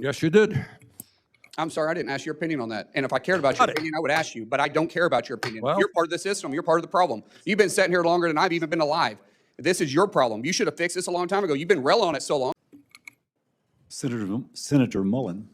Yes, you did. I'm sorry, I didn't ask your opinion on that. And if I cared about your opinion, I would ask you, but I don't care about your opinion. Well, you're part of the system. You're part of the problem. You've been sitting here longer than I've even been alive. This is your problem. You should have fixed this a long time ago. You've been railing on it so long. Senator Mullin.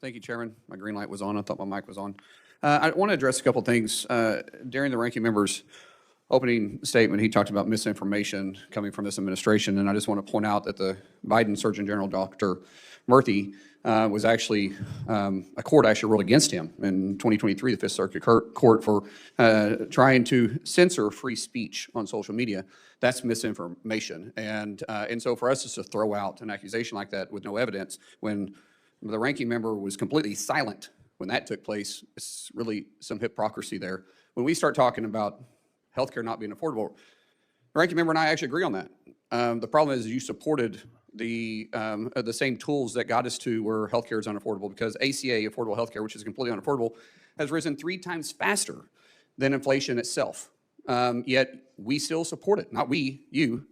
Thank you, Chairman. My green light was on. I thought my mic was on. I want to address a couple things. During the ranking member's opening statement, he talked about misinformation coming from this administration, and I just want to point out that the Biden Surgeon General, Dr. Murthy, was actually, a court actually ruled against him in 2023, the Fifth Circuit Court, for trying to censor free speech on social media. That's misinformation. And so for us just to throw out an accusation like that with no evidence when the ranking member was completely silent when that took place, it's really some hypocrisy there. When we start talking about healthcare not being affordable, the ranking member and I actually agree on that. The problem is you supported the same tools that got us to where healthcare is unaffordable, because ACA, affordable healthcare, which is completely unaffordable, has risen 3 times faster than inflation itself. Yet we still support it. Not we, you,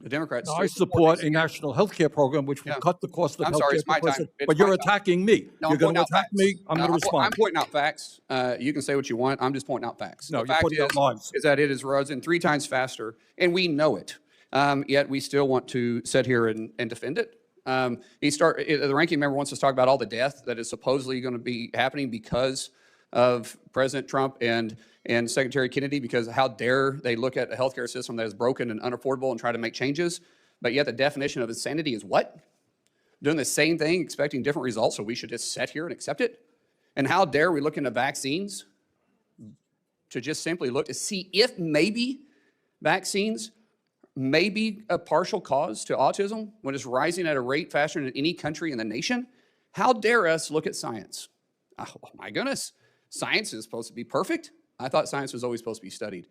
the Democrats. I support a national health care program which will cut the cost of health care. It's my time. But you're attacking me. No, you're going to attack me. I'm going to respond. I'm pointing out facts. You can say what you want. I'm just pointing out facts. No, the fact is that it has risen 3 times faster, and we know it. Yet we still want to sit here and defend it. The ranking member wants us to talk about all the death that is supposedly going to be happening because of President Trump and Secretary Kennedy, because how dare they look at a healthcare system that is broken and unaffordable and try to make changes, but yet the definition of insanity is what? Doing the same thing, expecting different results, so we should just sit here and accept it? And how dare we look into vaccines to just simply look to see if maybe vaccines may be a partial cause to autism when it's rising at a rate faster than any country in the nation? How dare us look at science? Oh my goodness, science is supposed to be perfect. I thought science was always supposed to be studied.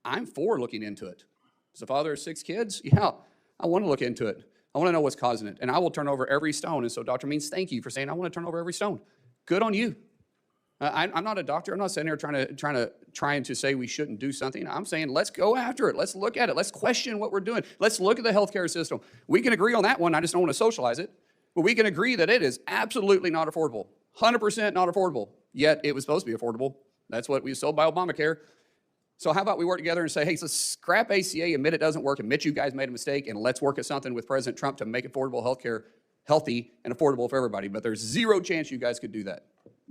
I'm for looking into it. As a father of 6 kids, yeah, I want to look into it. I want to know what's causing it, and I will turn over every stone. And so Dr. Means, thank you for saying I want to turn over every stone. Good on you. I'm not a doctor. I'm not sitting here trying to say we shouldn't do something. I'm saying let's go after it. Let's look at it. Let's question what we're doing. Let's look at the healthcare system. We can agree on that one. I just don't want to socialize it. But we can agree that it is absolutely not affordable, 100% not affordable. Yet it was supposed to be affordable. That's what we sold by Obamacare. So how about we work together and say, hey, let's scrap ACA, admit it doesn't work, admit you guys made a mistake, and let's work at something with President Trump to make affordable healthcare healthy and affordable for everybody. But there's zero chance you guys could do that.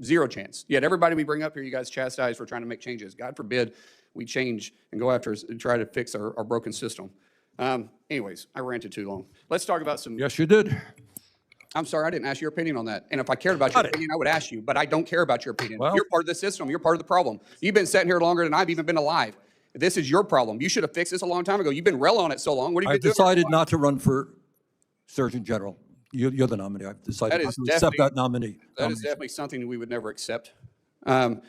Zero chance. Yet everybody we bring up here, you guys chastise for trying to make changes. God forbid we change and go after and try to fix our broken system. Anyways, I ranted too long. Let's talk about some. Yes, you did. I'm sorry, I didn't ask your opinion on that. And if I cared about your opinion, I would ask you, but I don't care about your opinion. Well, you're part of the system. You're part of the problem. You've been sitting here longer than I've even been alive. This is your problem. You should have fixed this a long time ago. You've been railing on it so long. What have you been doing? I decided not to run for Surgeon General. You're the nominee. I've decided not to accept that nominee. That is definitely something that we would never accept. Ma'am,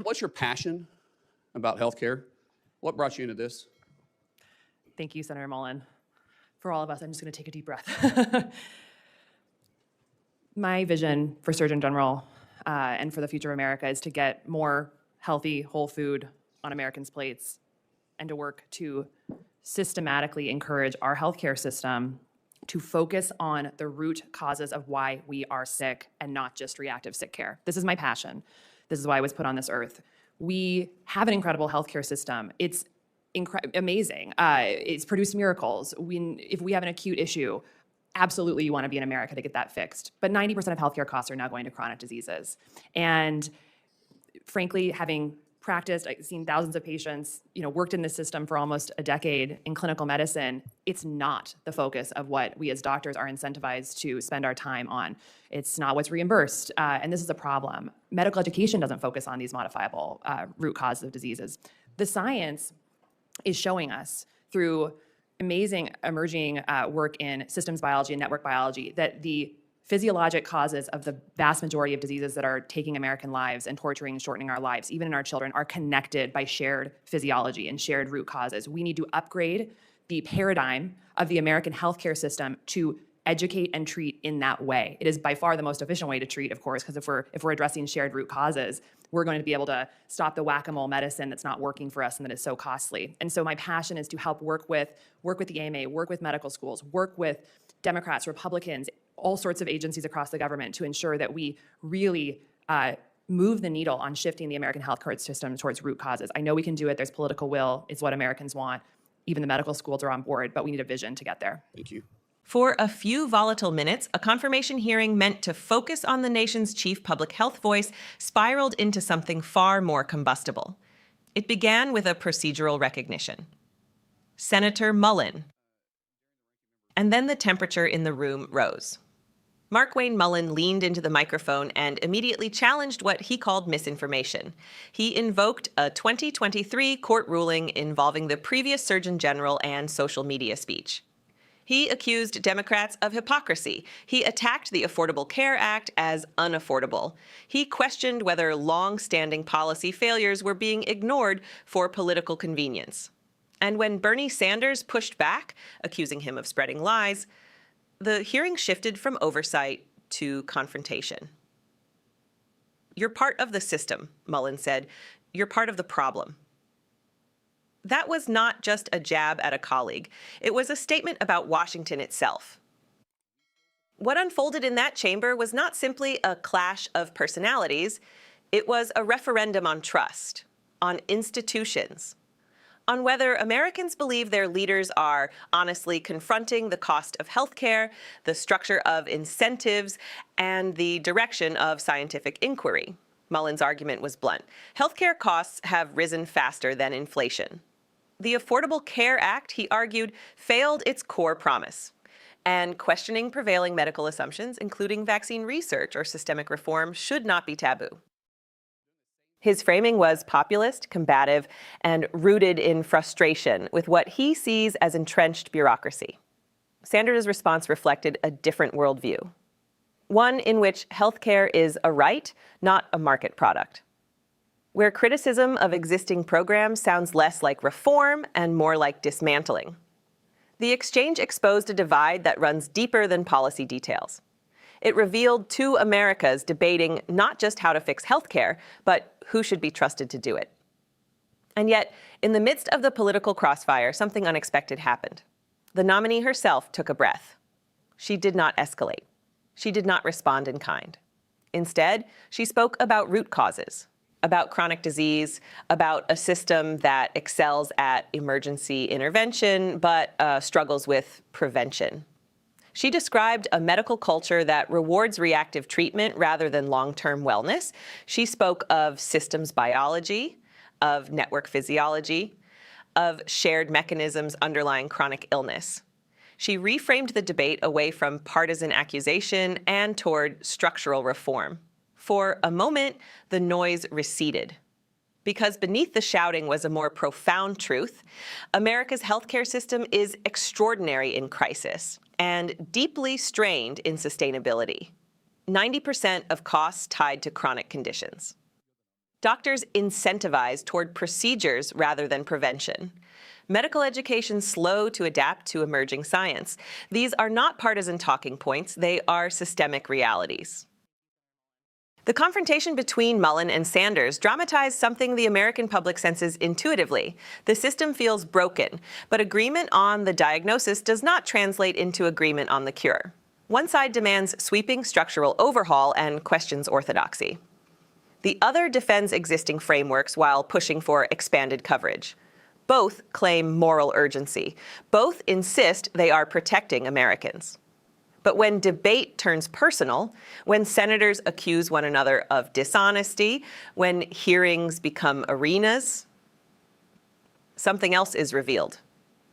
what's your passion about healthcare? What brought you into this? Thank you, Senator Mullin. For all of us, I'm just going to take a deep breath. My vision for Surgeon General and for the future of America is to get more healthy, whole food on Americans' plates and to work to systematically encourage our healthcare system to focus on the root causes of why we are sick and not just reactive sick care. This is my passion. This is why I was put on this earth. We have an incredible healthcare system. It's amazing. It's produced miracles. If we have an acute issue, absolutely you want to be in America to get that fixed. But 90% of healthcare costs are now going to chronic diseases. And frankly, having practiced, I've seen thousands of patients, worked in this system for almost a decade in clinical medicine, it's not the focus of what we as doctors are incentivized to spend our time on. It's not what's reimbursed, and this is a problem. Medical education doesn't focus on these modifiable root causes of diseases. The science is showing us through amazing emerging work in systems biology and network biology that the physiologic causes of the vast majority of diseases that are taking American lives and torturing and shortening our lives, even in our children, are connected by shared physiology and shared root causes. We need to upgrade the paradigm of the American healthcare system to educate and treat in that way. It is by far the most efficient way to treat, of course, because if we're addressing shared root causes, we're going to be able to stop the whack-a-mole medicine that's not working for us and that is so costly. And so my passion is to help work with the AMA, work with medical schools, work with Democrats, Republicans, all sorts of agencies across the government to ensure that we really move the needle on shifting the American healthcare system towards root causes. I know we can do it. There's political will. It's what Americans want. Even the medical schools are on board, but we need a vision to get there. Thank you. For a few volatile minutes, a confirmation hearing meant to focus on the nation's chief public health voice spiraled into something far more combustible. It began with a procedural recognition. Senator Mullin. And then the temperature in the room rose. Markwayne Mullin leaned into the microphone and immediately challenged what he called misinformation. He invoked a 2023 court ruling involving the previous Surgeon General and social media speech. He accused Democrats of hypocrisy. He attacked the Affordable Care Act as unaffordable. He questioned whether long-standing policy failures were being ignored for political convenience. And when Bernie Sanders pushed back, accusing him of spreading lies, the hearing shifted from oversight to confrontation. "You're part of the system," Mullin said. "You're part of the problem." That was not just a jab at a colleague. It was a statement about Washington itself. What unfolded in that chamber was not simply a clash of personalities. It was a referendum on trust, on institutions, on whether Americans believe their leaders are honestly confronting the cost of healthcare, the structure of incentives, and the direction of scientific inquiry. Mullin's argument was blunt. Healthcare costs have risen faster than inflation. The Affordable Care Act, he argued, failed its core promise. And questioning prevailing medical assumptions, including vaccine research or systemic reform, should not be taboo. His framing was populist, combative, and rooted in frustration with what he sees as entrenched bureaucracy. Sanders' response reflected a different worldview, one in which healthcare is a right, not a market product, where criticism of existing programs sounds less like reform and more like dismantling. The exchange exposed a divide that runs deeper than policy details. It revealed two Americas debating not just how to fix healthcare, but who should be trusted to do it. And yet, in the midst of the political crossfire, something unexpected happened. The nominee herself took a breath. She did not escalate. She did not respond in kind. Instead, she spoke about root causes, about chronic disease, about a system that excels at emergency intervention, but struggles with prevention. She described a medical culture that rewards reactive treatment rather than long-term wellness. She spoke of systems biology, of network physiology, of shared mechanisms underlying chronic illness. She reframed the debate away from partisan accusation and toward structural reform. For a moment, the noise receded. Because beneath the shouting was a more profound truth. America's healthcare system is extraordinary in crisis and deeply strained in sustainability. 90% of costs tied to chronic conditions. Doctors incentivize toward procedures rather than prevention. Medical education slow to adapt to emerging science. These are not partisan talking points, they are systemic realities. The confrontation between Mullin and Sanders dramatized something the American public senses intuitively. The system feels broken, but agreement on the diagnosis does not translate into agreement on the cure. One side demands sweeping structural overhaul and questions orthodoxy. The other defends existing frameworks while pushing for expanded coverage. Both claim moral urgency. Both insist they are protecting Americans. But when debate turns personal, when senators accuse one another of dishonesty, when hearings become arenas, something else is revealed.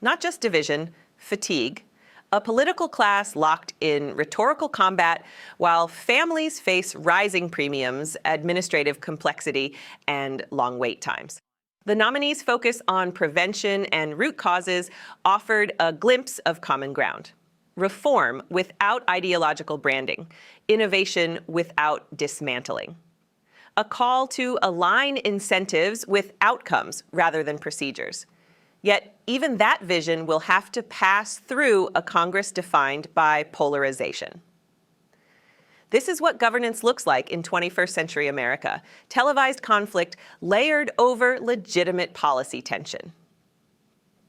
Not just division, fatigue, a political class locked in rhetorical combat while families face rising premiums, administrative complexity, and long wait times. The nominees' focus on prevention and root causes offered a glimpse of common ground. Reform without ideological branding, innovation without dismantling. A call to align incentives with outcomes rather than procedures. Yet even that vision will have to pass through a Congress defined by polarization. This is what governance looks like in 21st century America: televised conflict layered over legitimate policy tension.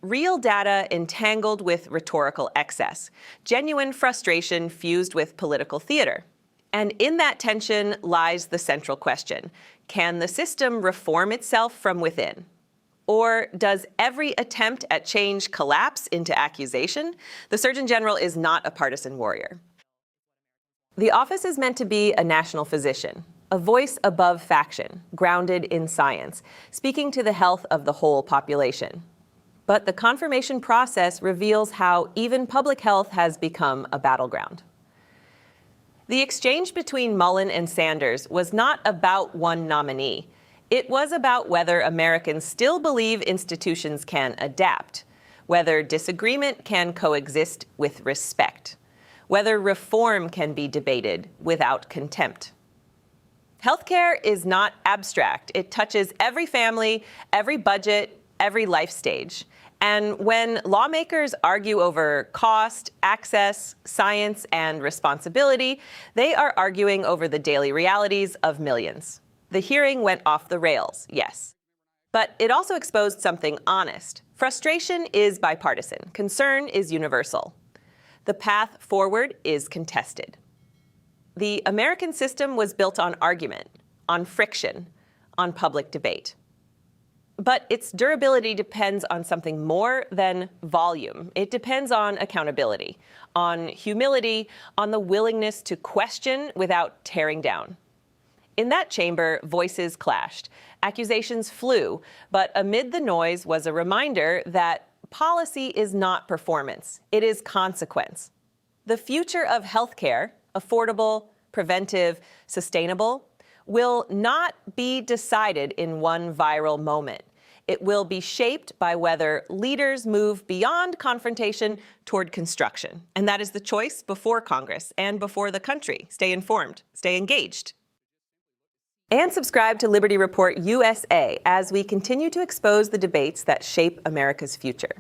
Real data entangled with rhetorical excess, genuine frustration fused with political theater. And in that tension lies the central question: can the system reform itself from within? Or does every attempt at change collapse into accusation? The Surgeon General is not a partisan warrior. The office is meant to be a national physician, a voice above faction, grounded in science, speaking to the health of the whole population. But the confirmation process reveals how even public health has become a battleground. The exchange between Mullin and Sanders was not about one nominee. It was about whether Americans still believe institutions can adapt, whether disagreement can coexist with respect, whether reform can be debated without contempt. Healthcare is not abstract. It touches every family, every budget, every life stage. And when lawmakers argue over cost, access, science, and responsibility, they are arguing over the daily realities of millions. The hearing went off the rails, yes. But it also exposed something honest. Frustration is bipartisan. Concern is universal. The path forward is contested. The American system was built on argument, on friction, on public debate. But its durability depends on something more than volume. It depends on accountability, on humility, on the willingness to question without tearing down. In that chamber, voices clashed, accusations flew, but amid the noise was a reminder that policy is not performance, it is consequence. The future of healthcare, affordable, preventive, sustainable, will not be decided in one viral moment. It will be shaped by whether leaders move beyond confrontation toward construction. And that is the choice before Congress and before the country. Stay informed, stay engaged. And subscribe to Liberty Report USA as we continue to expose the debates that shape America's future.